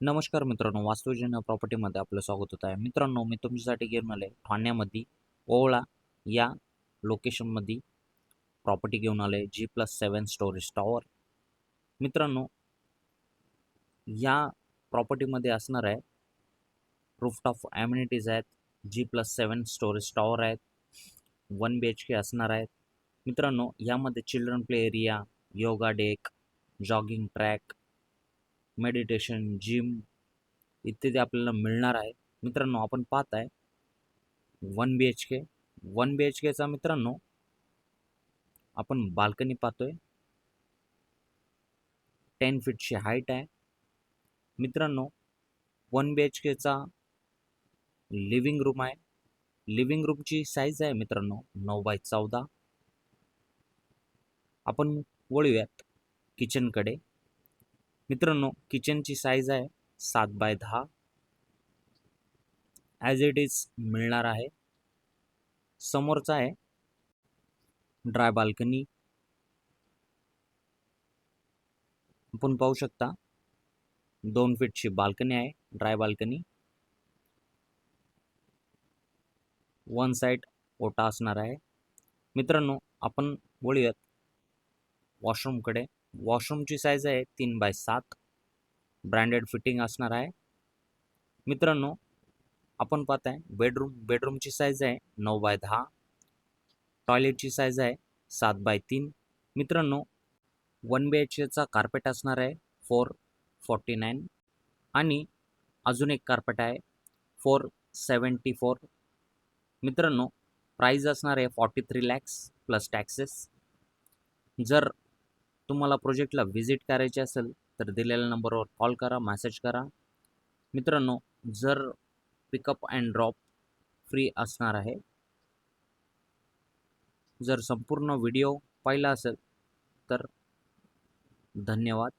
नमस्कार मित्रांनो, वास्तुजन्य प्रॉपर्टीमध्ये आपलं स्वागत होत आहे. मित्रांनो, मी तुमच्यासाठी घेऊन आले ठाण्यामध्ये ओवळा या लोकेशनमध्ये प्रॉपर्टी घेऊन आले G+7 स्टोरेज टॉवर. मित्रांनो, या प्रॉपर्टीमध्ये असणार आहे रूफटॉप ॲम्युनिटीज आहेत, G+7 स्टोरेज टॉवर आहेत, 1 BHK असणार आहेत. मित्रांनो, यामध्ये children play area, yoga deck, jogging track, meditation, gym इत्यादी आपल्याला मिळणार आहे. मित्रांनो, आपण पाहत आहे 1 BHK. 1 BHKचा मित्रांनो आपण बाल्कनी पाहतोय, 10 फीटची हाईट आहे. मित्रांनो, 1 BHKचा लिव्हिंग रूम आहे. लिव्हिंग रूमची साईज आहे मित्रांनो 9x14. आपण वळूयात किचनकडे. मित्रांनो, किचनची साईज आहे 7x10 ॲज इट इज मिळणार आहे. समोरचा आहे ड्राय बाल्कनी. आपण पाहू शकता 2 फीटची बाल्कनी आहे, ड्राय बाल्कनी. वन साईड ओटा असणार आहे. मित्रांनो, आपण वळूयात वॉशरूमकडे. वॉशरूमची साईज आहे 3x7 ब्रँडेड फिटिंग असणार आहे. मित्रांनो, आपण पाहताय बेडरूमची साईज आहे 9x10. टॉयलेटची साईज आहे 7x3. मित्रांनो, 1 BHKचा कार्पेट असणार आहे 449 आणि अजून एक कार्पेट आहे 474. मित्रांनो, प्राईज असणार आहे 43 lakhs प्लस टॅक्सेस. जर तुम्हाला प्रोजेक्टला व्हिजिट करायची असेल तर दिलेल्या नंबरवर कॉल करा, मेसेज करा. मित्रांनो, जर पिकअप अँड ड्रॉप फ्री असणार आहे. जर संपूर्ण व्हिडिओ पाहिला असेल तर धन्यवाद.